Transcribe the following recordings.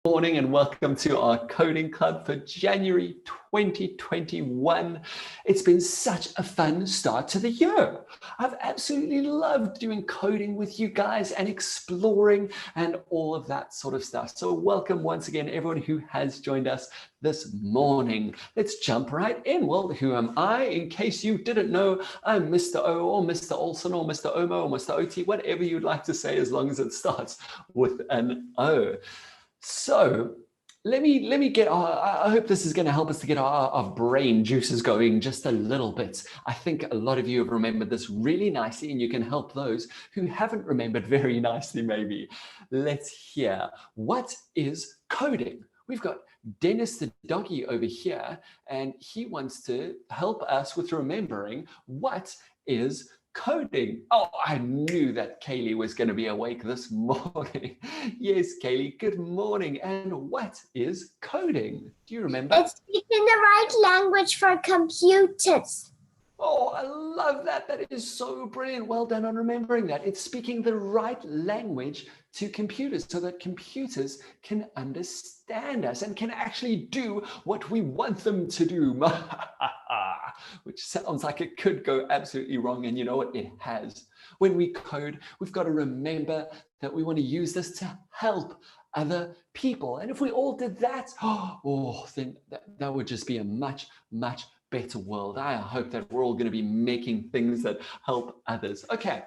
Morning and welcome to our coding club for January 2021. It's been such a fun start to the year. I've absolutely loved doing coding with you guys and exploring and all of that sort of stuff. So welcome once again, everyone who has joined us this morning. Let's jump right in. Well, who am I? In case you didn't know, I'm Mr. O or Mr. Olson or Mr. Omo or Mr. OT, whatever you'd like to say as long as it starts with an O. So let me get I hope this is going to help us to get our brain juices going just a little bit. I think a lot of you have remembered this really nicely, and you can help those who haven't remembered very nicely maybe. Let's hear, what is coding? We've got Dennis the doggy over here, and he wants to help us with remembering what is coding. Oh, I knew that Kaylee was going to be awake this morning. Yes, Kaylee, good morning. And what is coding? Do you remember? It's speaking the right language for computers. Oh, I love that. That is so brilliant. Well done on remembering that. It's speaking the right language to computers so that computers can understand us and can actually do what we want them to do. Which sounds like it could go absolutely wrong. And you know what? It has. When we code, we've got to remember that we want to use this to help other people. And if we all did that, then that would just be a much, much better world. I hope that we're all going to be making things that help others. Okay,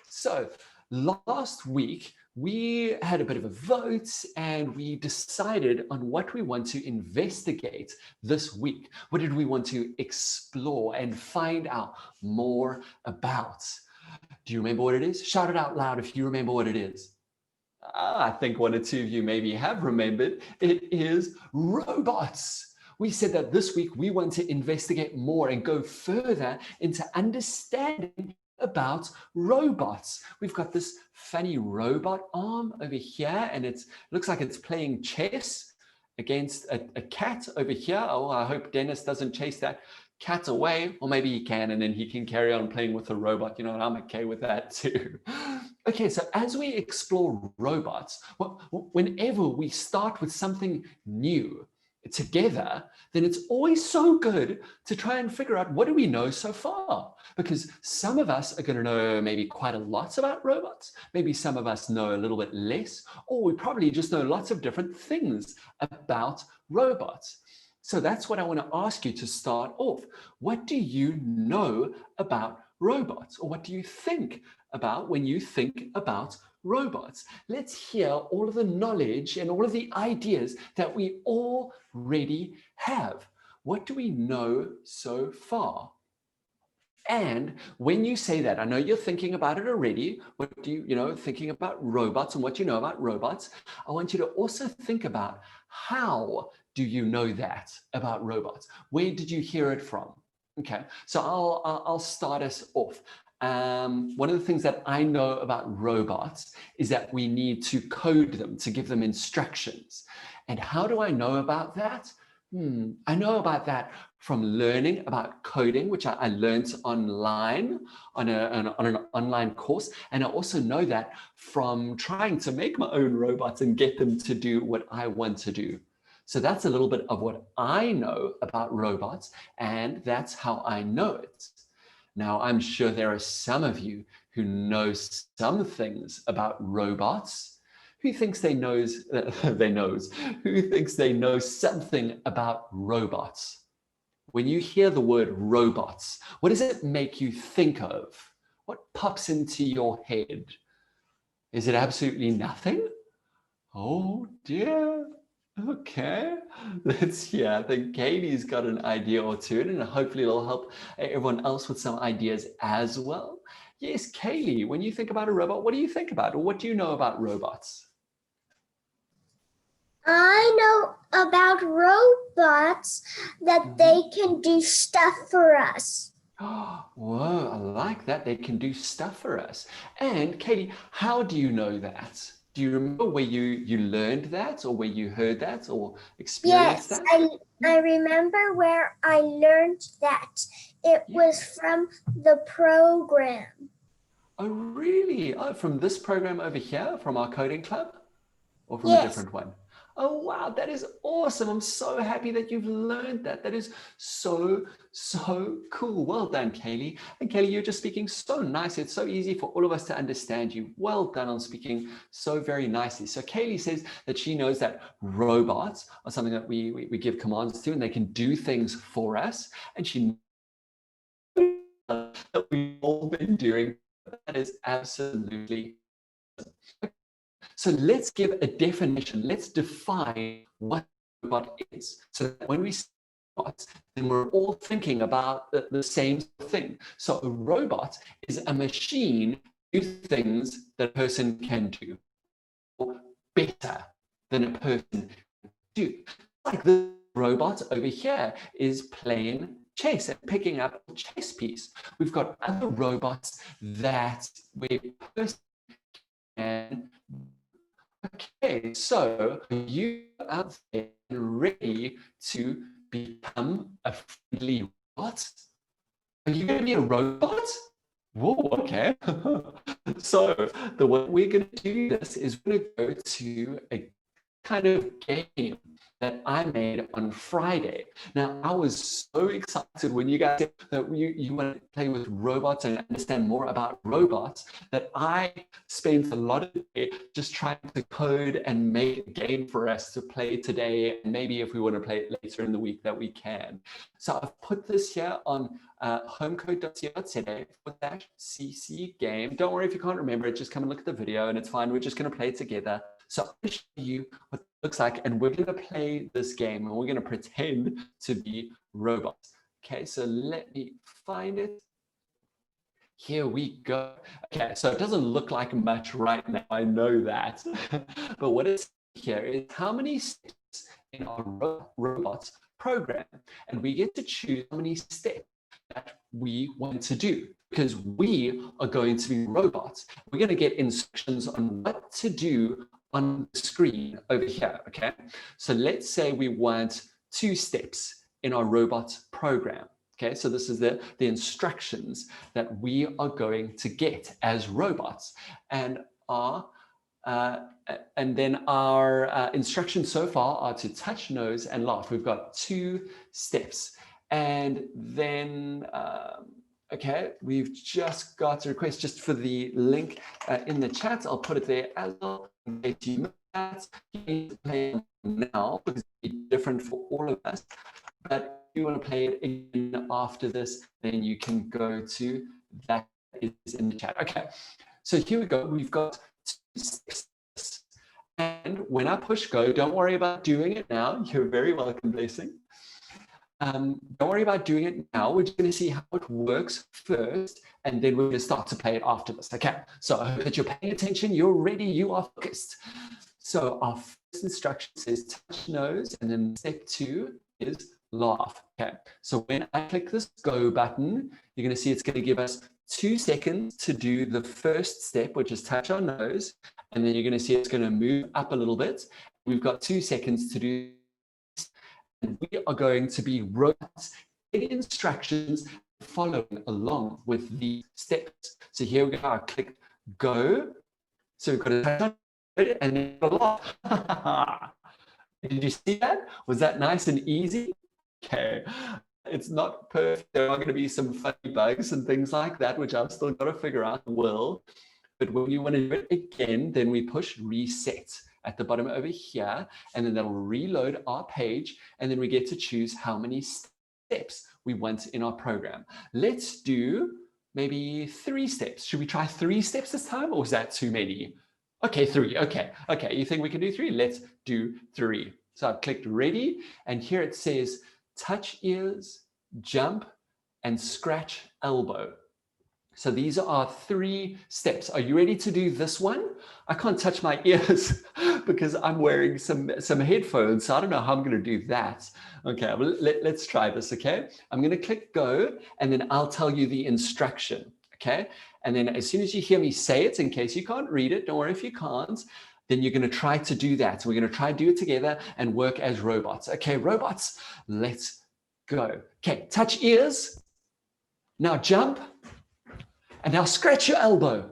so last week we had a bit of a vote and we decided on what we want to investigate this week. What did we want to explore and find out more about? Do you remember what it is? Shout it out loud if you remember what it is. I think one or two of you maybe have remembered. It is robots. We said that this week we want to investigate more and go further into understanding about robots. We've got this funny robot arm over here, and it looks like it's playing chess against a cat over here. Oh, I hope Dennis doesn't chase that cat away, or maybe he can, and then he can carry on playing with the robot. You know, and I'm okay with that too. Okay, so as we explore robots, whenever we start with something new together, then it's always so good to try and figure out, what do we know so far? Because some of us are going to know maybe quite a lot about robots. Maybe some of us know a little bit less, or we probably just know lots of different things about robots. So that's what I want to ask you to start off. What do you know about robots? Or what do you think about when you think about robots? Let's hear all of the knowledge and all of the ideas that we already have. What do we know so far? And when you say that, I know you're thinking about it already. What do you thinking about robots and what you know about robots. I want you to also think about, how do you know that about robots? Where did you hear it from? Okay, so I'll start us off. One of the things that I know about robots is that we need to code them, to give them instructions. And how do I know about that? I know about that from learning about coding, which I learned online on an online course. And I also know that from trying to make my own robots and get them to do what I want to do. So that's a little bit of what I know about robots, and that's how I know it. Now, I'm sure there are some of you who know some things about robots. Who thinks they knows, who thinks they know something about robots? When you hear the word robots, what does it make you think of? What pops into your head? Is it absolutely nothing? Oh dear. Okay, let's hear. I think Katie's got an idea or two, and hopefully it'll help everyone else with some ideas as well. Yes, Kaylee, when you think about a robot, what do you think about? Or what do you know about robots? I know about robots that they can do stuff for us. Whoa, I like that. They can do stuff for us. And Katie, how do you know that? Do you remember where you learned that, or where you heard that, or experienced that? Yes, I remember where I learned that. It was from the program. Oh, really? Oh, from this program over here, from our coding club? Or from a Yes. different one? Oh, wow, that is awesome. I'm so happy that you've learned that. That is so, so cool. Well done, Kaylee. And Kaylee, you're just speaking so nice. It's so easy for all of us to understand you. Well done on speaking so very nicely. So Kaylee says that she knows that robots are something that we give commands to, and they can do things for us. And she knows that we've all been doing. That is absolutely. So let's give a definition. Let's define what a robot is. So that when we say robots, then we're all thinking about the same thing. So a robot is a machine do things that a person can do, or better than a person can do. Like the robot over here is playing chess and picking up a chess piece. We've got other robots that where a person can. Okay, so are you out there ready to become a friendly robot? Are you going to be a robot? Whoa, okay. So the way we're going to do this is we're going to go to a kind of game that I made on Friday. Now, I was so excited when you guys said that you want to play with robots and understand more about robots, that I spent a lot of the day just trying to code and make a game for us to play today. And maybe if we want to play it later in the week, that we can. So I've put this here on homecode.co.za/cc game. Don't worry if you can't remember it, just come and look at the video and it's fine. We're just going to play it together. So I'll show you what it looks like, and we're going to play this game and we're going to pretend to be robots. Okay, so let me find it. Here we go. Okay, so it doesn't look like much right now, I know that. But what it's here is how many steps in our robots program, and we get to choose how many steps that we want to do, because we are going to be robots. We're going to get instructions on what to do on the screen over here, okay? So let's say we want 2 steps in our robot program, okay? So this is the instructions that we are going to get as robots. And then our instructions so far are to touch, nose, and laugh. We've got 2 steps. And then, okay, we've just got a request just for the link in the chat. I'll put it there as well. In case you missed that, you need to play it now because it's different for all of us. But if you want to play it again after this, then you can go to that is in the chat. Okay, so here we go. We've got 2 steps. And when I push go, don't worry about doing it now. You're very welcome, Blessing. Don't worry about doing it now. We're just going to see how it works first, and then we're going to start to play it after this. Okay, so I hope that you're paying attention, you're ready, you are focused. So our first instruction says touch, nose, and then step 2 is laugh. Okay, so when I click this go button, you're going to see it's going to give us 2 seconds to do the first step, which is touch our nose, and then you're going to see it's going to move up a little bit. We've got 2 seconds to do. And we are going to be robots getting instructions, following along with the steps. So here we go. I click go. So we've got to touch on it and then laugh. Did you see that? Was that nice and easy? Okay. It's not perfect. There are going to be some funny bugs and things like that, which I've still got to figure out the will. But when you want to do it again, then we push reset at the bottom over here, and then that'll reload our page, and then we get to choose how many steps we want in our program. Let's do maybe 3 steps. Should we try 3 steps this time, or is that too many? Okay, 3. Okay, you think we can do 3? Let's do 3. So I've clicked ready, and here it says touch ears, jump, and scratch elbow. So these are 3 steps. Are you ready to do this one? I can't touch my ears because I'm wearing some headphones, so I don't know how I'm going to do that. Okay, well, let's try this, okay? I'm going to click go, and then I'll tell you the instruction, okay? And then as soon as you hear me say it, in case you can't read it, don't worry if you can't, then you're going to try to do that. So we're going to try to do it together and work as robots. Okay, robots, let's go. Okay, touch ears. Now jump. And now scratch your elbow.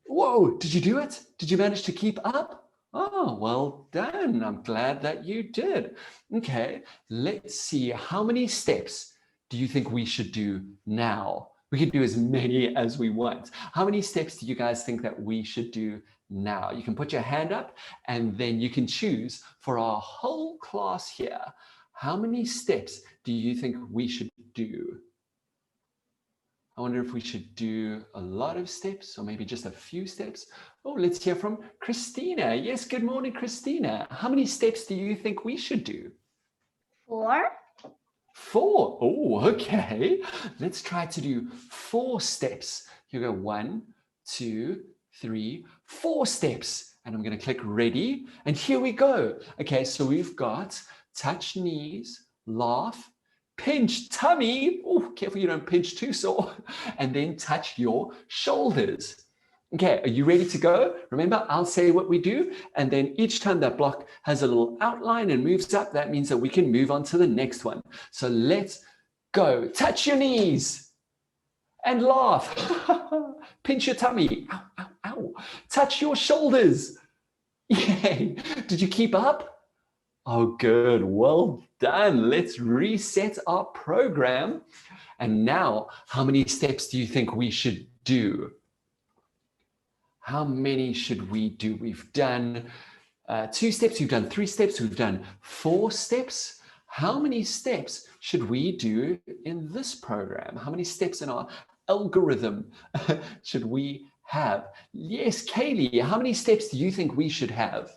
Whoa, did you do it? Did you manage to keep up? Oh, well done. I'm glad that you did. Okay, let's see. How many steps do you think we should do now? We can do as many as we want. How many steps do you guys think that we should do now? You can put your hand up and then you can choose for our whole class here. How many steps do you think we should do? I wonder if we should do a lot of steps or maybe just a few steps. Oh, let's hear from Christina. Yes, good morning, Christina. How many steps do you think we should do? 4. 4. Oh, okay. Let's try to do 4 steps. You go 1, 2, 3, 4 steps. And I'm going to click ready. And here we go. Okay, so we've got touch knees, laugh, pinch tummy. Oh, careful you don't pinch too sore. And then touch your shoulders. Okay, are you ready to go? Remember, I'll say what we do, and then each time that block has a little outline and moves up, that means that we can move on to the next one. So let's go. Touch your knees and laugh. Pinch your tummy. Ow, ow, ow. Touch your shoulders. Yay. Did you keep up? Oh, good. Well done. Let's reset our program. And now, how many steps do you think we should do? How many should we do? We've done 2 steps, we've done 3 steps, we've done 4 steps. How many steps should we do in this program? How many steps in our algorithm should we have? Yes, Kaylee, how many steps do you think we should have?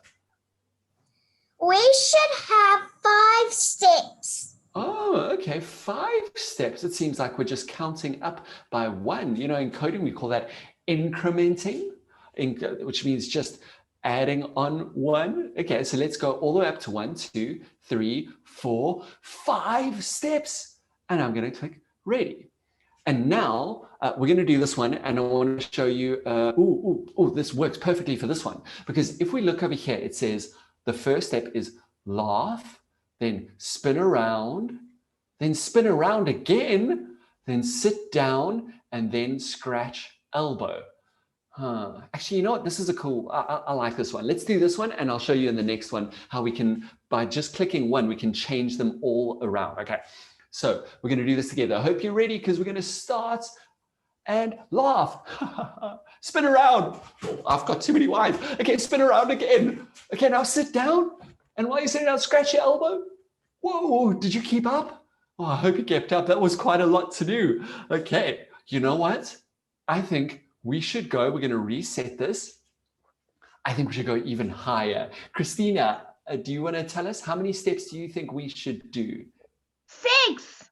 We should have 5 steps. Oh, okay, 5 steps. It seems like we're just counting up by 1. You know, in coding, we call that incrementing, which means just adding on 1. Okay, so let's go all the way up to 1, 2, 3, 4, 5 steps. And I'm going to click ready. And now we're going to do this one, and I want to show you, this works perfectly for this one. Because if we look over here, it says the first step is laugh, then spin around again, then sit down, and then scratch elbow. Actually, you know what? This is a cool, I like this one. Let's do this one, and I'll show you in the next one how we can, by just clicking 1, we can change them all around. Okay, so we're going to do this together. I hope you're ready, because we're going to start and laugh. Spin around. Oh, I've got too many lines. Okay, spin around again. Okay, now sit down. And while you're sitting down, scratch your elbow. Whoa, did you keep up? Oh, I hope you kept up. That was quite a lot to do. Okay, you know what? I think we should go. We're going to reset this. I think we should go even higher. Christina, do you want to tell us how many steps do you think we should do? 6.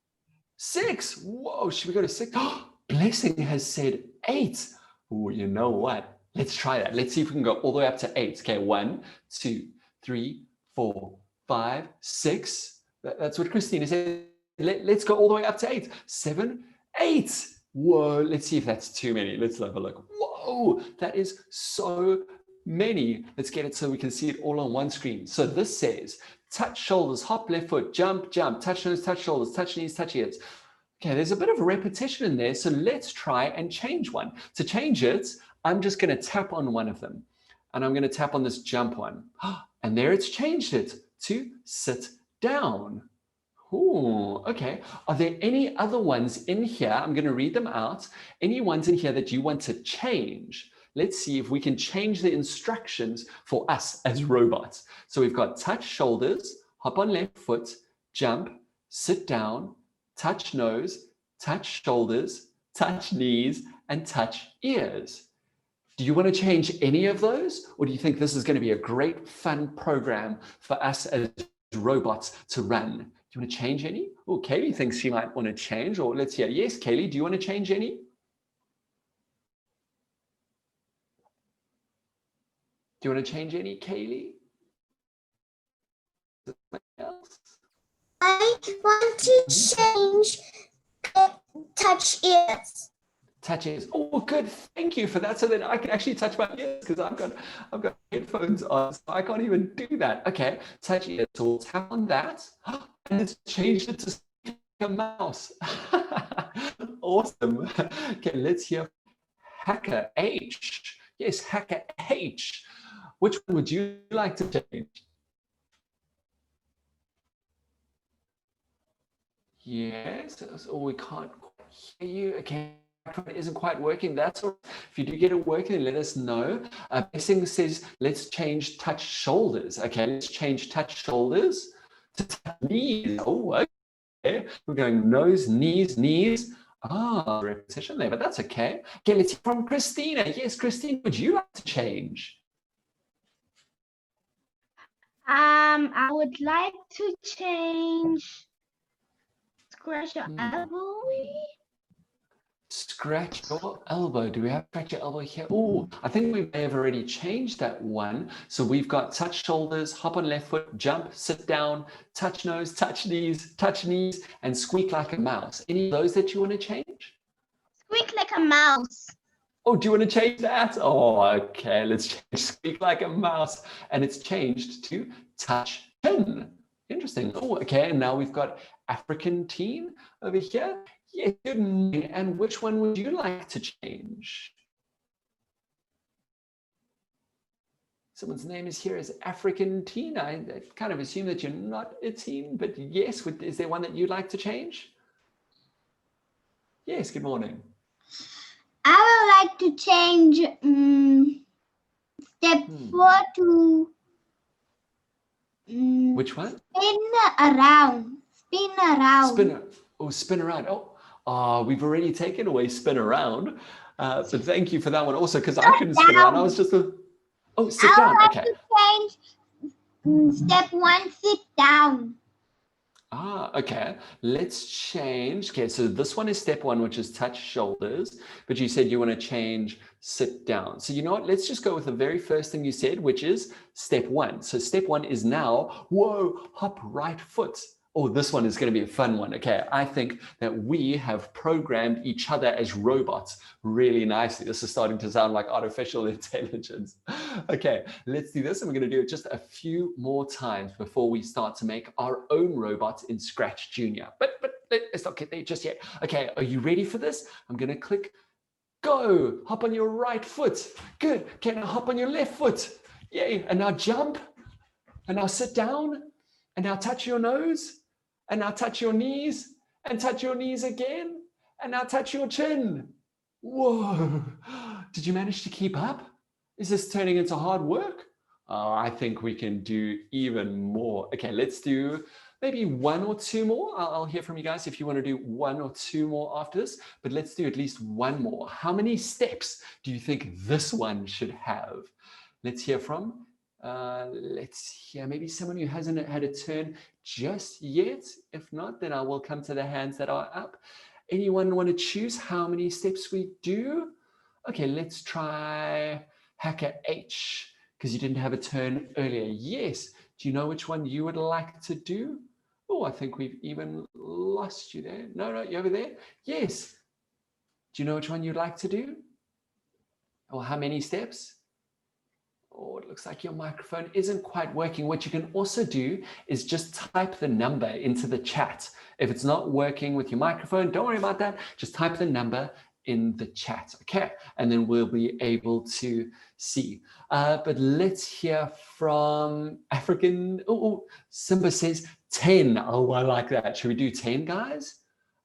6. Whoa, should we go to 6? Oh, Blessing has said 8. Oh, you know what? Let's try that. Let's see if we can go all the way up to 8. Okay, 1, 2, 3, 4, 5, 6. That's what Christina said. Let's go all the way up to 8. 7, 8. Whoa, let's see if that's too many. Let's have a look. Whoa, that is so many. Let's get it so we can see it all on one screen. So this says touch shoulders, hop left foot, jump, jump, touch nose, touch shoulders, touch knees, touch ears. Okay, there's a bit of a repetition in there. So let's try and change one. To change it, I'm just going to tap on one of them. And I'm going to tap on this jump one. And there it's changed it to sit down. Oh, okay. Are there any other ones in here? I'm going to read them out. Any ones in here that you want to change? Let's see if we can change the instructions for us as robots. So we've got touch shoulders, hop on left foot, jump, sit down, touch nose, touch shoulders, touch knees, and touch ears. Do you want to change any of those? Or do you think this is going to be a great fun program for us as robots to run? Do you want to change any? Oh, Kaylee thinks she might want to change, or let's hear. Yes, Kaylee, do you want to change any? Do you want to change any, Kaylee? Else? I want to change touch ears. Touch ears. Oh, good. Thank you for that. So then I can actually touch my ears because I've got headphones on, so I can't even do that. Okay, touch ears. So we'll tap on that, and it's changed it to a mouse. Awesome. Okay, let's hear Hacker H. Yes, Hacker H. Which one would you like to change? Yes, or we can't hear you. Okay, it isn't quite working. That's all. If you do get it working, let us know. Mixing says, let's change touch shoulders. Okay, let's change touch shoulders to touch knees. Oh, okay. We're going nose, knees, knees. Ah, repetition there, but that's okay. Okay, let's hear from Christina. Yes, Christine, would you like to change? I would like to change scratch your elbow. Scratch your elbow. Do we have scratch your elbow here? Oh, I think we may have already changed that one. So we've got touch shoulders, hop on left foot, jump, sit down, touch nose, touch knees, and squeak like a mouse. Any of those that you want to change? Squeak like a mouse. Oh, do you want to change that? Oh, okay. Let's change squeak like a mouse. And it's changed to touch chin. Interesting. Oh, okay. And now we've got African teen over here. Yeah, good. And which one would you like to change? Someone's name is here as African teen. I kind of assume that you're not a teen, but yes, is there one that you'd like to change? Yes, good morning. I would like to change step 4 to which one? Spin around. Spin around. Oh, we've already taken away spin around. But thank you for that one also, because I couldn't spin around. I was just sit down. I would like Okay. to change step 1, sit down. Okay. Let's change. Okay, so this one is step 1, which is touch shoulders, but you said you want to change sit down. So you know what? Let's just go with the very first thing you said, which is step 1. So step 1 is now, whoa, hop right foot. Oh, this one is going to be a fun one. Okay, I think that we have programmed each other as robots really nicely. This is starting to sound like artificial intelligence. Okay, let's do this. And we're going to do it just a few more times before we start to make our own robots in Scratch Junior. But let's not get there just yet. Okay, are you ready for this? I'm going to click go. Hop on your right foot. Good. Okay, now hop on your left foot. Yay. And now jump. And now sit down. And now touch your nose. And now touch your knees, and touch your knees again, and now touch your chin. Whoa, did you manage to keep up? Is this turning into hard work? Oh, I think we can do even more. Okay, let's do maybe 1 or 2 more. I'll hear from you guys if you want to do 1 or 2 more after this, but let's do at least 1 more. How many steps do you think this one should have? Let's hear from let's hear maybe someone who hasn't had a turn just yet. If not, then I will come to the hands that are up. Anyone want to choose how many steps we do? Okay, let's try Hacker H, because you didn't have a turn earlier. Yes. Do you know which one you would like to do? Oh, I think we've even lost you there. No, you're over there. Yes. Do you know which one you'd like to do? Or how many steps? Oh, it looks like your microphone isn't quite working. What you can also do is just type the number into the chat. If it's not working with your microphone, don't worry about that. Just type the number in the chat, okay? And then we'll be able to see. But let's hear from African. Oh, Simba says 10. Oh, I like that. Should we do 10, guys?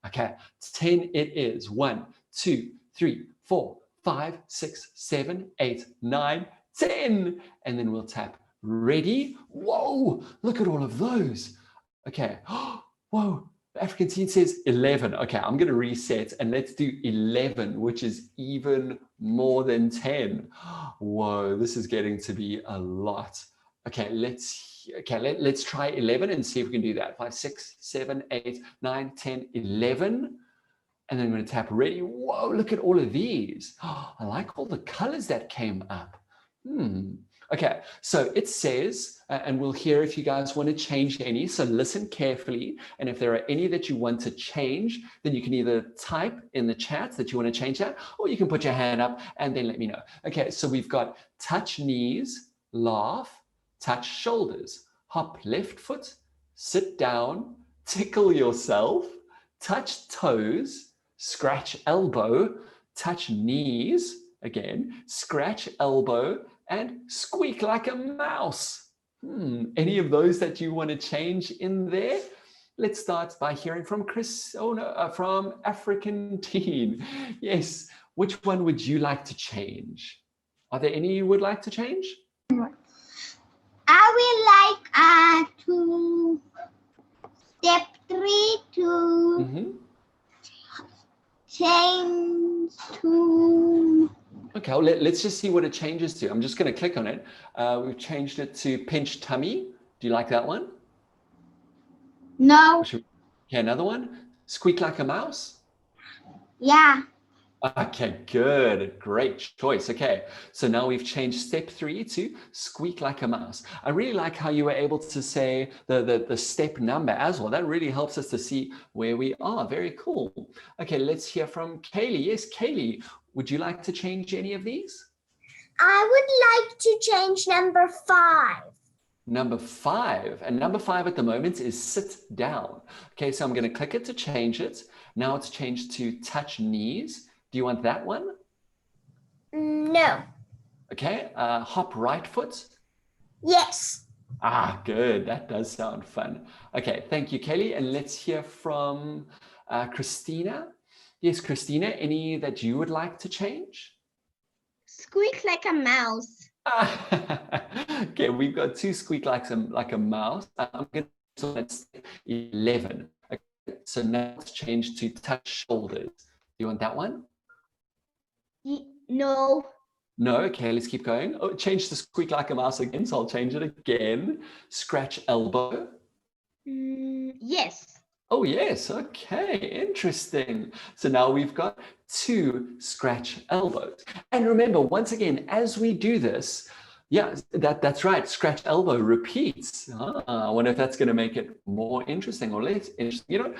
Okay, 10 it is. 1, 2, 3, 4, 5, 6, 7, 8, 9, 10, and then we'll tap ready. Whoa, look at all of those. Okay, whoa, the African teen says 11. Okay, I'm going to reset and let's do 11, which is even more than 10. Whoa, this is getting to be a lot. Okay, let's try 11 and see if we can do that. 5, 6, 7, 8, 9, 10, 11. And then I'm going to tap ready. Whoa, look at all of these. I like all the colors that came up. Okay, so it says, and we'll hear if you guys want to change any, so listen carefully, and if there are any that you want to change, then you can either type in the chat that you want to change that, or you can put your hand up and then let me know. Okay, so we've got touch knees, laugh, touch shoulders, hop left foot, sit down, tickle yourself, touch toes, scratch elbow, touch knees, again, scratch elbow, and squeak like a mouse. Any of those that you want to change in there? Let's start by hearing from Chris, from African Teen. Yes, which one would you like to change? Are there any you would like to change? I would like to step 3 to change to. Okay, well, let's just see what it changes to. I'm just going to click on it. We've changed it to pinch tummy. Do you like that one? No. Okay, another one. Squeak like a mouse. Yeah. Okay, good. Great choice. Okay, so now we've changed step 3 to squeak like a mouse. I really like how you were able to say the step number as well. That really helps us to see where we are. Very cool. Okay, let's hear from Kaylee. Yes, Kaylee, would you like to change any of these? I would like to change number 5. Number 5, and number 5 at the moment is sit down. Okay, so I'm going to click it to change it. Now it's changed to touch knees. Do you want that one? No. Okay, hop right foot. Yes. Ah, good. That does sound fun. Okay, thank you, Kelly. And let's hear from Christina. Yes, Christina, any that you would like to change? Squeak like a mouse. Okay, we've got 2 squeak like a mouse. I'm going to let's 11. Okay, so now it's changed to touch shoulders. Do you want that one? No. No, okay, let's keep going. Oh, change the squeak like a mouse again, so I'll change it again. Scratch elbow. Yes. Oh, yes, okay, interesting. So now we've got 2 scratch elbows. And remember, once again, as we do this, yeah, that's right, scratch elbow repeats. I wonder if that's going to make it more interesting or less interesting.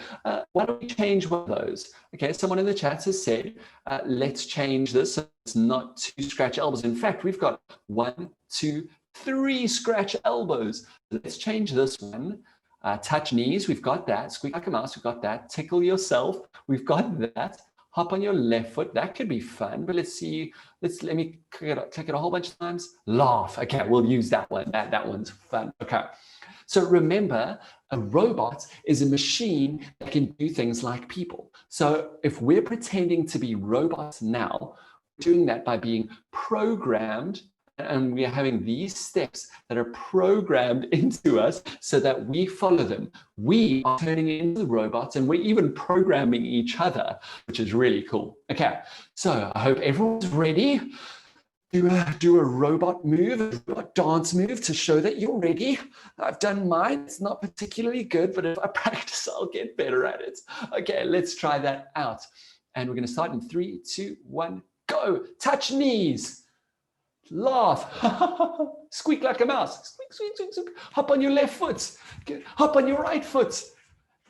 Why don't we change one of those? Okay, someone in the chat has said, let's change this so it's not 2 scratch elbows. In fact, we've got 1, 2, 3 scratch elbows. Let's change this one. Touch knees, we've got that. Squeak like a mouse, we've got that. Tickle yourself, we've got that. Hop on your left foot, that could be fun, but let's see. Let me click it a whole bunch of times. Laugh, okay, we'll use that one. That one's fun, okay. So remember, a robot is a machine that can do things like people. So if we're pretending to be robots now, we're doing that by being programmed, and we are having these steps that are programmed into us so that we follow them. We are turning into robots, and we're even programming each other, which is really cool. Okay, so I hope everyone's ready to do a robot move, a robot dance move to show that you're ready. I've done mine. It's not particularly good, but if I practice, I'll get better at it. Okay, let's try that out. And we're going to start in 3, 2, 1, go. Touch knees. Laugh. Squeak like a mouse. Squeak, squeak, squeak, squeak. Hop on your left foot. Hop on your right foot.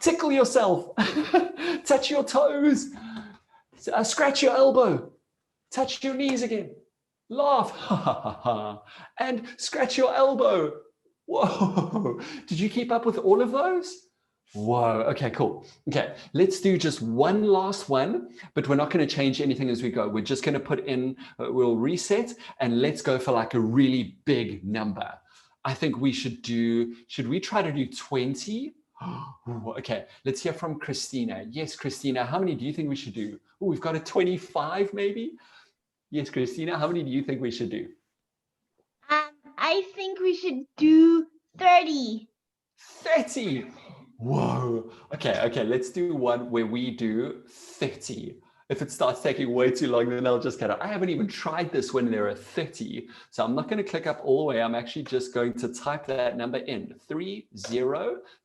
Tickle yourself. Touch your toes. Scratch your elbow. Touch your knees again. Laugh. And scratch your elbow. Whoa. Did you keep up with all of those? Whoa, okay, cool. Okay, let's do just one last one, but we're not going to change anything as we go. We're just going to put in, we'll reset, and let's go for like a really big number. I think we should we try to do 20? Okay, let's hear from Christina. Yes, Christina, how many do you think we should do? Oh, we've got a 25 maybe? Yes, Christina, how many do you think we should do? I think we should do 30. 30. Whoa. Okay, let's do one where we do 30. If it starts taking way too long, then I'll just cut it. I haven't even tried this when there are 30. So I'm not going to click up all the way. I'm actually just going to type that number in. 30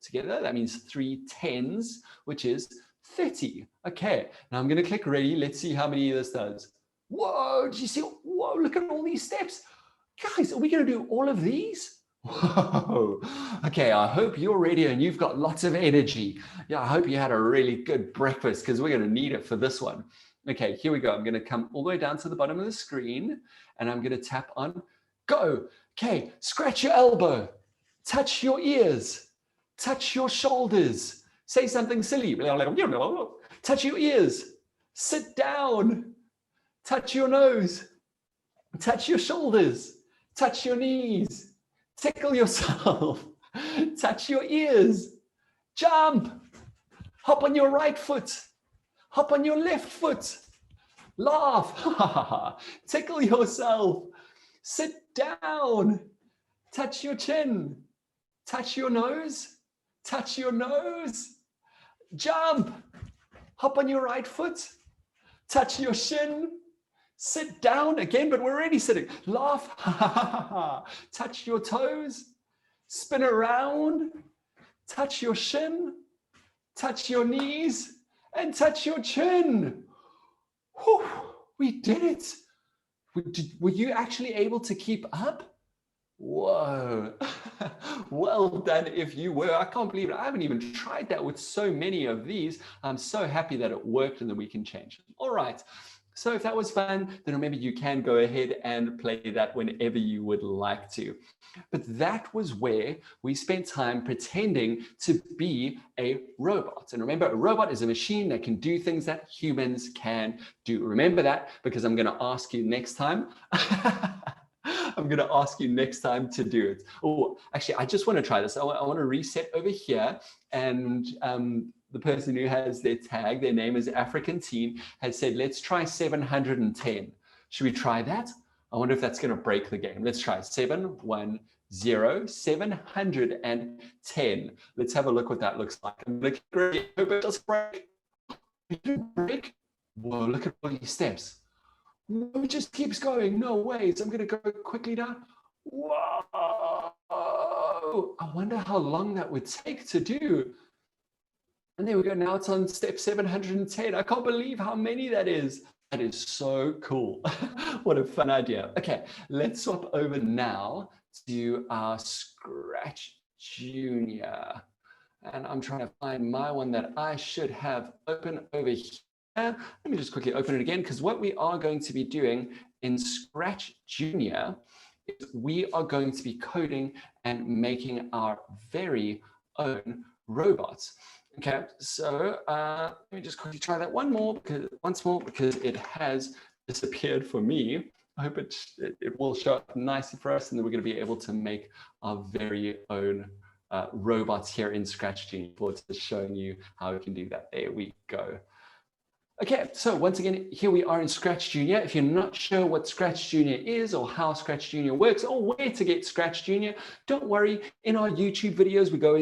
together. That means 3 10s, which is 30. Okay, now I'm going to click ready. Let's see how many this does. Whoa, did you see? Whoa, look at all these steps. Guys, are we going to do all of these? Whoa. Okay, I hope you're ready and you've got lots of energy. Yeah, I hope you had a really good breakfast because we're going to need it for this one. Okay, here we go. I'm going to come all the way down to the bottom of the screen and I'm going to tap on go. Okay, scratch your elbow, touch your ears, touch your shoulders, say something silly, touch your ears, sit down, touch your nose, touch your shoulders, touch your knees, tickle yourself, touch your ears, jump, hop on your right foot, hop on your left foot, laugh, tickle yourself, sit down, touch your chin, touch your nose, jump, hop on your right foot, touch your shin, sit down again, but we're already sitting, laugh, touch your toes, spin around, touch your shin, touch your knees, and touch your chin. Whew, we did it. Were you actually able to keep up? Whoa, well done if you were. I can't believe it. I haven't even tried that with so many of these. I'm so happy that it worked and that we can change them. All right. So if that was fun, then remember you can go ahead and play that whenever you would like to. But that was where we spent time pretending to be a robot. And remember, a robot is a machine that can do things that humans can do. Remember that, because I'm going to ask you next time. I'm going to ask you next time to do it. Oh, actually, I just want to try this. I want to reset over here, and the person who has their tag, their name is African Teen, has said, let's try 710. Should we try that? I wonder if that's going to break the game. Let's try 710, 710. Let's have a look what that looks like. I'm going to hope it doesn't break. It didn't break. Whoa, look at all these steps. No, it just keeps going. No way. So I'm going to go quickly down. Whoa. I wonder how long that would take to do. And there we go. Now it's on step 710. I can't believe how many that is. That is so cool. What a fun idea. Okay, let's swap over now to our Scratch Junior. And I'm trying to find my one that I should have open over here. Let me just quickly open it again, because what we are going to be doing in Scratch Junior is we are going to be coding and making our very own robots. Okay, so let me just quickly try that once more because it has disappeared for me. I hope it will show up nicely for us, and then we're going to be able to make our very own robots here in Scratch Junior. Forward to showing you how we can do that. There we go. Okay, so once again, here we are in Scratch Junior. If you're not sure what Scratch Junior is or how Scratch Junior works or where to get Scratch Junior, don't worry. In our YouTube videos, we go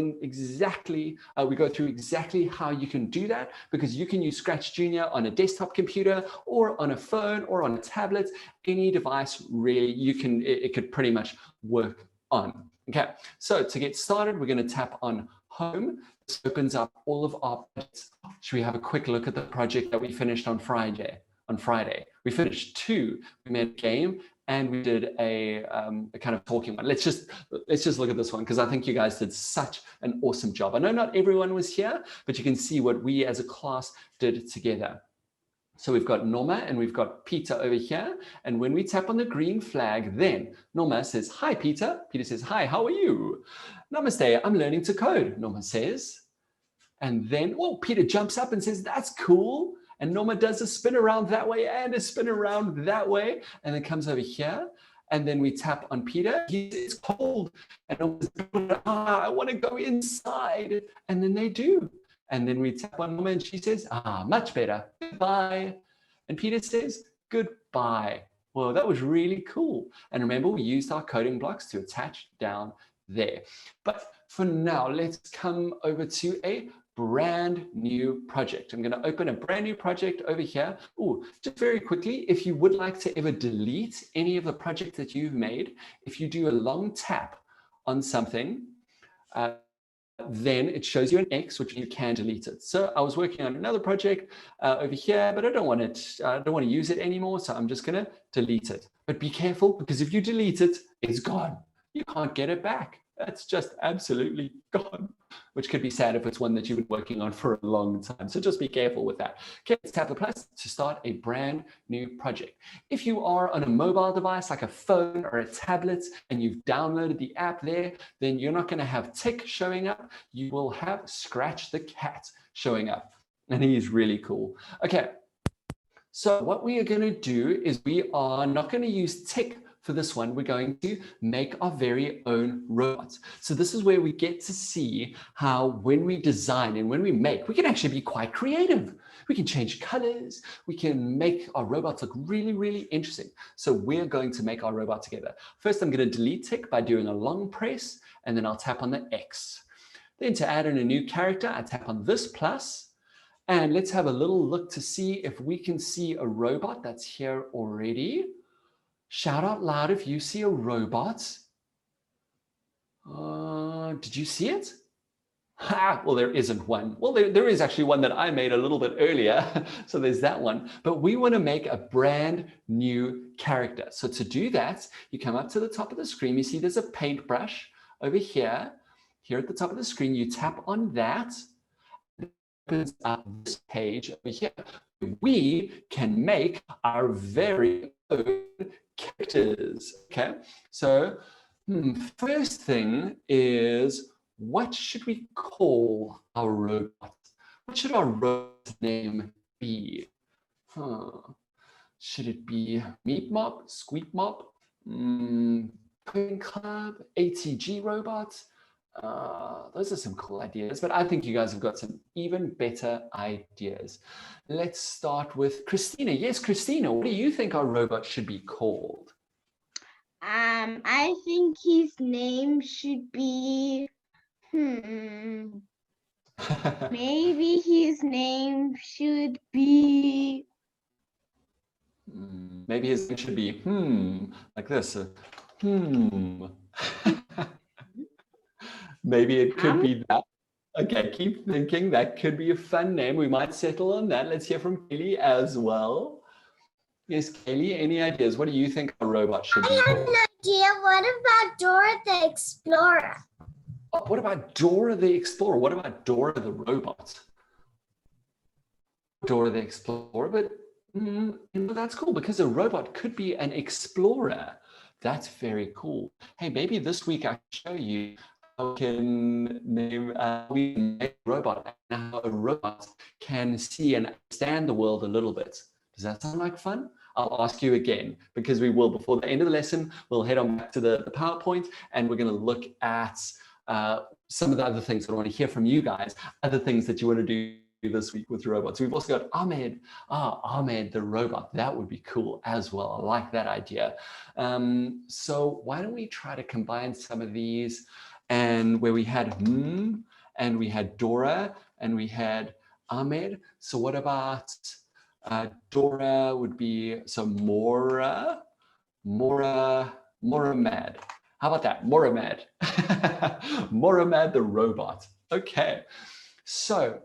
through exactly how you can do that, because you can use Scratch Junior on a desktop computer or on a phone or on a tablet, any device really it could pretty much work on. Okay, so to get started, we're going to tap on Home. This opens up all of our projects. Should we have a quick look at the project that we finished on Friday? We finished 2. We made a game and we did a kind of talking one. Let's just look at this one, because I think you guys did such an awesome job. I know not everyone was here, but you can see what we as a class did together. So we've got Norma and we've got Peter over here. And when we tap on the green flag, then Norma says, hi, Peter. Peter says, hi, how are you? Namaste, I'm learning to code, Norma says. And then, Peter jumps up and says, that's cool. And Norma does a spin around that way and a spin around that way. And then comes over here. And then we tap on Peter. It's cold. And Norma's, I want to go inside. And then they do. And then we tap on Norma and she says, much better. Goodbye. And Peter says, goodbye. Well, that was really cool. And remember, we used our coding blocks to attach down there. But for now, let's come over to a brand new project. I'm going to open a brand new project over here. Just very quickly, if you would like to ever delete any of the project that you've made, if you do a long tap on something, then it shows you an X, which you can delete it. So I was working on another project over here, but I don't want to use it anymore. So I'm just going to delete it. But be careful, because if you delete it, it's gone. You can't get it back. That's just absolutely gone, which could be sad if it's one that you've been working on for a long time. So just be careful with that. Okay, let's tap the plus to start a brand new project. If you are on a mobile device like a phone or a tablet and you've downloaded the app there, then you're not going to have Tick showing up. You will have Scratch the Cat showing up. And he's really cool. Okay, so what we are going to do is we are not going to use Tick for this one, we're going to make our very own robots. So this is where we get to see how when we design and when we make, we can actually be quite creative. We can change colors. We can make our robots look really, really interesting. So we're going to make our robot together. First, I'm going to delete tick by doing a long press, and then I'll tap on the X. Then to add in a new character, I tap on this plus, and let's have a little look to see if we can see a robot that's here already. Shout out loud if you see a robot. Did you see it? Well, there isn't one. Well, there is actually one that I made a little bit earlier. So there's that one. But we want to make a brand new character. So to do that, you come up to the top of the screen. You see there's a paintbrush over here. Here at the top of the screen, you tap on that. It opens up this page over here. We can make our very own characters. Okay, so first thing is, what should we call our robot? What should our robot's name be? Should it be Meat Mop, Squeak Mop, Cooking Club, ATG Robot? Those are some cool ideas, but I think you guys have got some even better ideas. Let's start with Christina. Yes, Christina, what do you think our robot should be called? I think his name should be, maybe his name should be, maybe his name should be, like this, Maybe it could be that. Okay, keep thinking. That could be a fun name. We might settle on that. Let's hear from Kaylee as well. Yes, Kaylee, any ideas? What do you think a robot should be I have called? an idea. What about Dora the Explorer? Oh, what about Dora the Explorer? What about Dora the Robot? Dora the Explorer, but that's cool because a robot could be an explorer. That's very cool. Hey, maybe this week I can show you how we can name a robot and how a robot can see and understand the world a little bit. Does that sound like fun? I'll ask you again because we will, before the end of the lesson, we'll head on back to the PowerPoint and we're going to look at some of the other things that I want to hear from you guys, other things that you want to do this week with robots. We've also got Ahmed. Ahmed the robot. That would be cool as well. I like that idea. So why don't we try to combine some of these, and where we had and we had Dora and we had Ahmed. So what about Dora would be, so Moramad. How about that? Moramad. Moramad the robot. Okay. So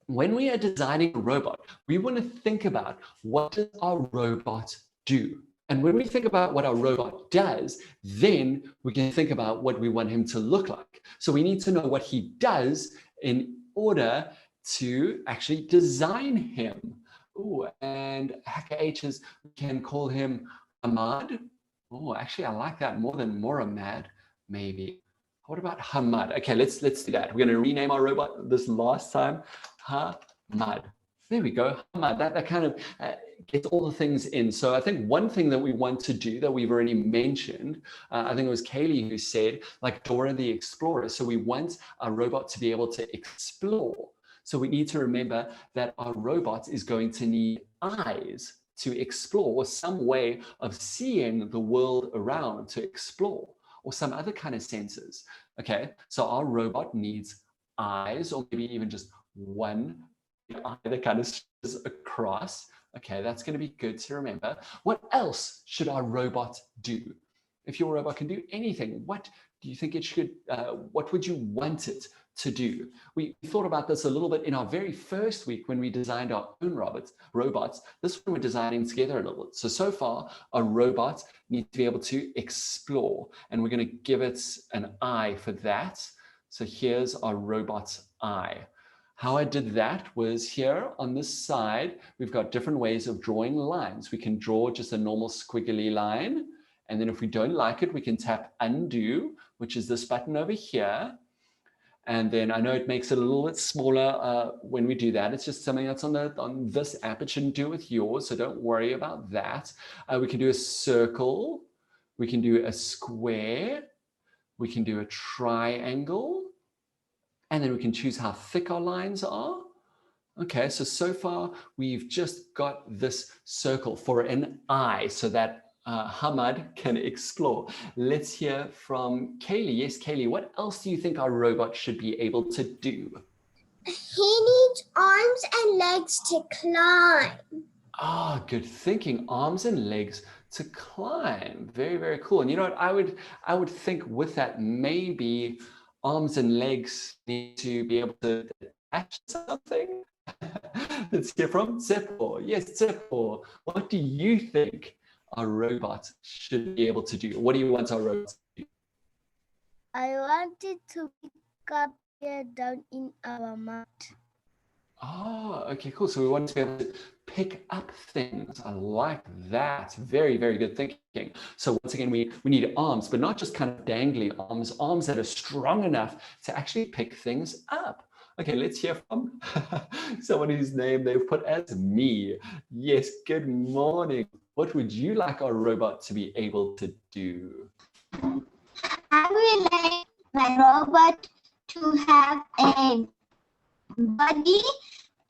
when we are designing a robot, we want to think about, what does our robot do? And when we think about what our robot does, then we can think about what we want him to look like. So we need to know what he does in order to actually design him. Oh, and Hacker H's, we can call him Ahmad. Oh, actually, I like that more than Moramad, maybe. What about Hamad? Okay, let's do that. We're going to rename our robot this last time. Hamad. There we go. Hamad. That kind of gets all the things in. So I think one thing that we want to do that we've already mentioned, I think it was Kaylee who said, like Dora the Explorer. So we want our robot to be able to explore. So we need to remember that our robot is going to need eyes to explore, or some way of seeing the world around to explore, or some other kind of senses. Okay, so our robot needs eyes, or maybe even just one eye that kind of stretches across. Okay, that's going to be good to remember. What else should our robot do? If your robot can do anything, what do you think it should, what would you want it to do? We thought about this a little bit in our very first week when we designed our own robots. This one we're designing together a little bit. So far, our robot needs to be able to explore, and we're going to give it an eye for that. So here's our robot's eye. How I did that was, here on this side, we've got different ways of drawing lines. We can draw just a normal squiggly line. And then if we don't like it, we can tap undo, which is this button over here. And then I know it makes it a little bit smaller when we do that. It's just something that's on this app. It shouldn't do it with yours, so don't worry about that. We can do a circle. We can do a square. We can do a triangle. And then we can choose how thick our lines are. Okay, so far we've just got this circle for an eye so that Hamad can explore. Let's hear from Kaylee. Yes, Kaylee, what else do you think our robot should be able to do? He needs arms and legs to climb. Ah, good thinking. Arms and legs to climb. Very, very cool. And you know what? I would think with that, maybe arms and legs need to be able to attach something. Let's hear from Tsepo. Yes, Tsepo. What do you think our robot should be able to do? What do you want our robot to do? I want it to pick up here down in our mat. Oh, okay, cool. So we want to be able to pick up things. I like that. Very, very good thinking. So once again, we need arms, but not just kind of dangly arms, arms that are strong enough to actually pick things up. Okay, let's hear from someone whose name they've put as me. Yes, good morning. What would you like our robot to be able to do? I would like my robot to have a body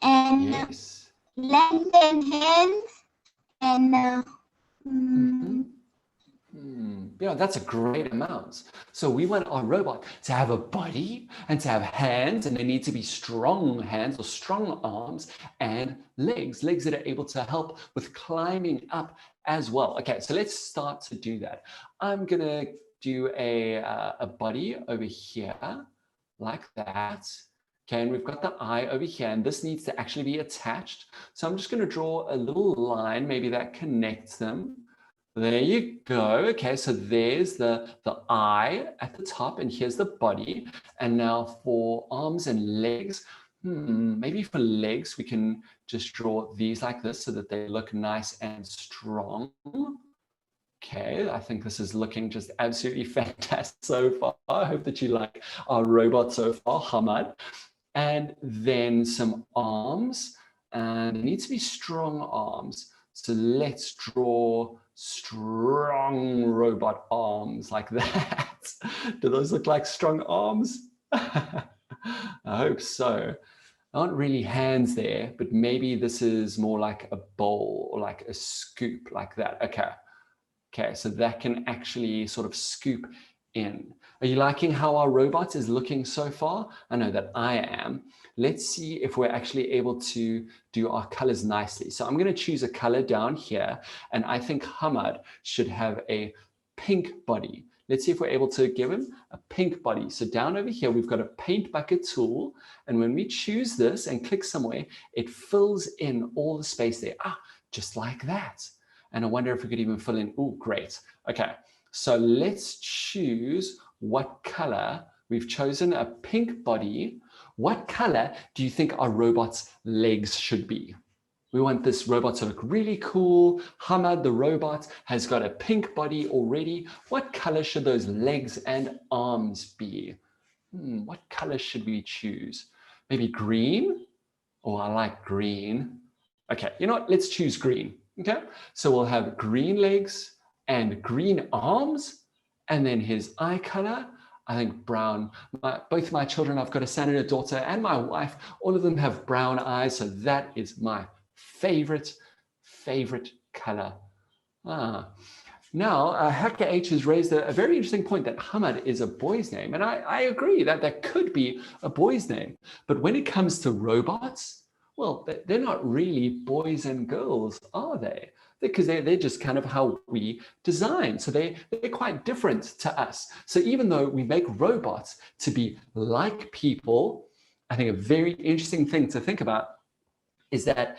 and Yes. legs and hands and Yeah, that's a great amount. So we want our robot to have a body and to have hands, and they need to be strong hands or strong arms and legs that are able to help with climbing up as well. Okay, so let's start to do that. I'm gonna do a body over here like that. Okay, and we've got the eye over here, and this needs to actually be attached. So I'm just going to draw a little line, maybe that connects them. There you go. Okay, so there's the eye at the top, and here's the body. And now for arms and legs, maybe for legs, we can just draw these like this so that they look nice and strong. Okay, I think this is looking just absolutely fantastic so far. I hope that you like our robot so far, Hamad. And then some arms, and it needs to be strong arms. So let's draw strong robot arms like that. Do those look like strong arms? I hope so. Aren't really hands there, but maybe this is more like a bowl or like a scoop like that. Okay, so that can actually sort of scoop in. Are you liking how our robot is looking so far? I know that I am. Let's see if we're actually able to do our colors nicely. So I'm going to choose a color down here, and I think Hamad should have a pink body. Let's see if we're able to give him a pink body. So down over here, we've got a paint bucket tool. And when we choose this and click somewhere, it fills in all the space there. Just like that. And I wonder if we could even fill in. Oh, great. Okay, so let's choose what color. We've chosen a pink body. What color do you think our robot's legs should be? We want this robot to look really cool. Hamad, the robot, has got a pink body already. What color should those legs and arms be? What color should we choose? Maybe green? Oh, I like green. Okay, you know what? Let's choose green. Okay, so we'll have green legs and green arms, and then his eye color, I think brown. Both my children, I've got a son and a daughter, and my wife, all of them have brown eyes, so that is my favorite color. Now, Hacker H has raised a very interesting point that Hamad is a boy's name, and I agree that that could be a boy's name, but when it comes to robots, well, they're not really boys and girls, are they? Because they're just kind of how we design. So they're quite different to us. So even though we make robots to be like people, I think a very interesting thing to think about is that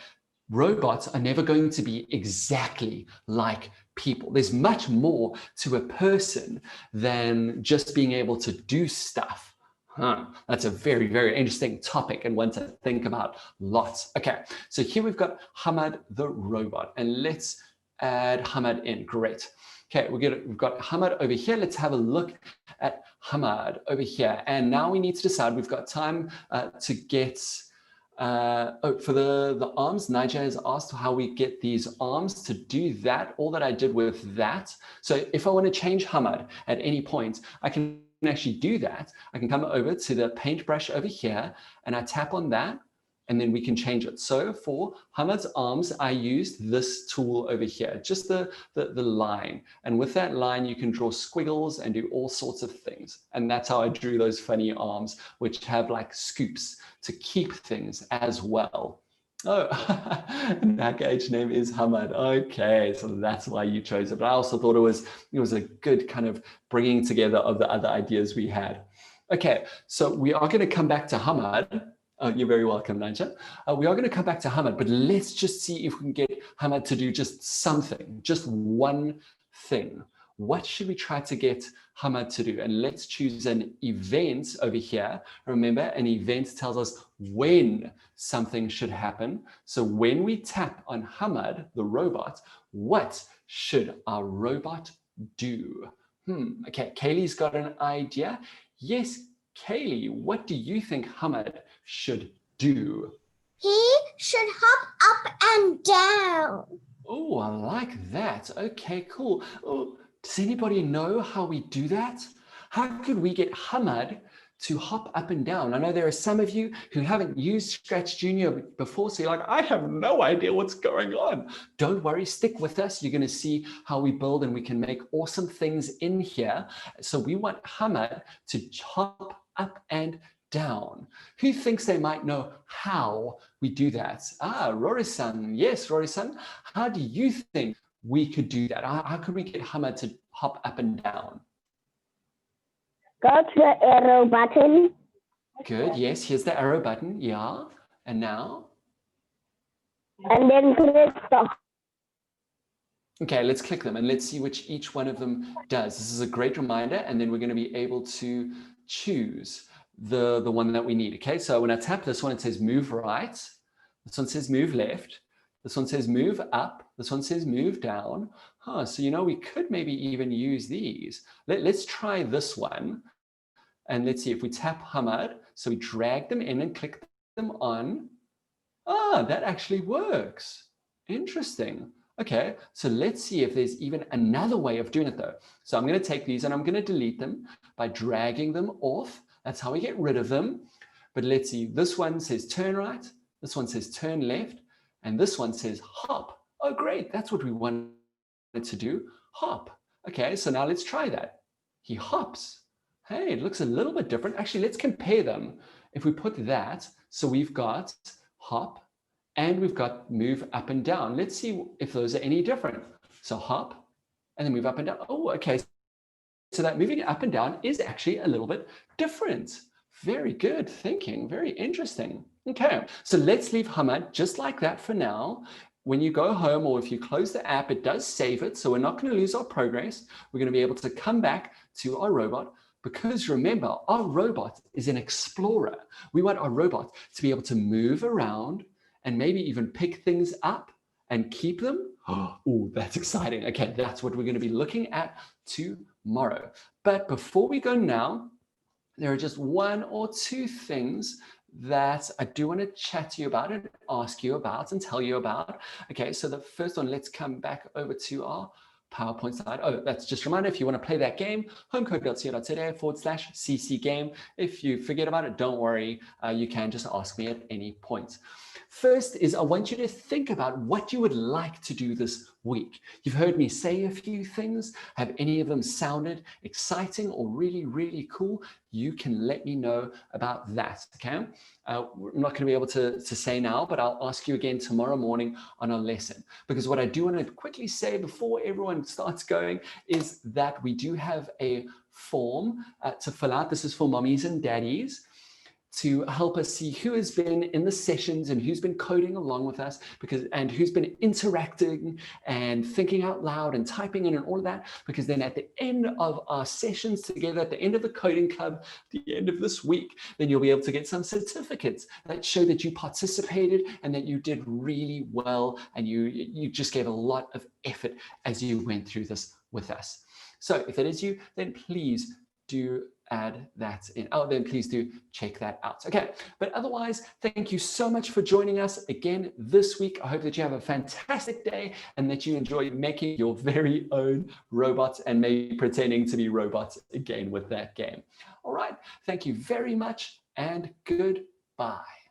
robots are never going to be exactly like people. There's much more to a person than just being able to do stuff. That's a very, very interesting topic and one to think about lots. Okay, so here we've got Hamad the robot, and let's add Hamad in. Great. Okay, we've got Hamad over here. Let's have a look at Hamad over here. And now we need to decide, we've got time to get For the arms, Nigel has asked how we get these arms. To do that, all that I did with that. So if I want to change Hamad at any point, I can actually do that. I can come over to the paintbrush over here and I tap on that and then we can change it. So for Hamad's arms, I used this tool over here, just the line. And with that line, you can draw squiggles and do all sorts of things. And that's how I drew those funny arms, which have like scoops to keep things as well. Oh, Nagage name is Hamad. Okay, so that's why you chose it. But I also thought it was a good kind of bringing together of the other ideas we had. Okay, so we are going to come back to Hamad. Oh, you're very welcome, Nigel. We are going to come back to Hamad, but let's just see if we can get Hamad to do just something, just one thing. What should we try to get Hamad to do? And let's choose an event over here. Remember, an event tells us when something should happen. So when we tap on Hamad, the robot, what should our robot do? Okay, Kaylee's got an idea. Yes, Kaylee, what do you think Hamad should do? He should hop up and down. Oh, I like that. Okay, cool. Oh, does anybody know how we do that? How could we get Hamad to hop up and down? I know there are some of you who haven't used Scratch Junior before, so you're like, I have no idea what's going on. Don't worry, stick with us. You're going to see how we build and we can make awesome things in here. So we want Hamad to hop up and down. Who thinks they might know how we do that? Rory-san. Yes, Rory-san. How do you think we could do that? How could we get Hamad to hop up and down? Go to the arrow button. Good. Yes, here's the arrow button. Yeah. And now? And then click the. Okay, let's click them and let's see which each one of them does. This is a great reminder, and then we're going to be able to choose the one that we need. Okay, so when I tap this one, it says move right. This one says move left. This one says move up. This one says move down. So you know, we could maybe even use these. Let's try this one. And let's see if we tap Hamad. So we drag them in and click them on. That actually works. Interesting. Okay, so let's see if there's even another way of doing it though. So I'm going to take these and I'm going to delete them by dragging them off. That's how we get rid of them. But let's see, this one says turn right. This one says turn left. And this one says hop. Oh, great. That's what we wanted to do. Hop. Okay, so now let's try that. He hops. Hey, it looks a little bit different. Actually, let's compare them. If we put that, so we've got hop and we've got move up and down. Let's see if those are any different. So hop and then move up and down. Oh, okay. So that moving up and down is actually a little bit different. Very good thinking. Very interesting. Okay, so let's leave Hamad just like that for now. When you go home or if you close the app, it does save it. So we're not going to lose our progress. We're going to be able to come back to our robot because remember, our robot is an explorer. We want our robot to be able to move around and maybe even pick things up and keep them. Oh, that's exciting. Okay, that's what we're going to be looking at tomorrow. But before we go now, there are just one or two things that I do want to chat to you about and ask you about and tell you about. Okay, so the first one, let's come back over to our PowerPoint slide. Oh, that's just a reminder, if you want to play that game, homecode.co.za/CC game. If you forget about it, don't worry. You can just ask me at any point. First is I want you to think about what you would like to do this week. You've heard me say a few things. Have any of them sounded exciting or really, really cool? You can let me know about that, okay? We're not going to be able to say now, but I'll ask you again tomorrow morning on our lesson. Because what I do want to quickly say before everyone starts going is that we do have a form to fill out. This is for mommies and daddies, to help us see who has been in the sessions and who's been coding along with us and who's been interacting and thinking out loud and typing in and all of that, because then at the end of our sessions together, at the end of the coding club, the end of this week, then you'll be able to get some certificates that show that you participated and that you did really well and you just gave a lot of effort as you went through this with us. So if that is you, then please do add that in. Oh, then please do check that out. Okay, but otherwise, thank you so much for joining us again this week. I hope that you have a fantastic day and that you enjoy making your very own robots and maybe pretending to be robots again with that game. All right, thank you very much and goodbye.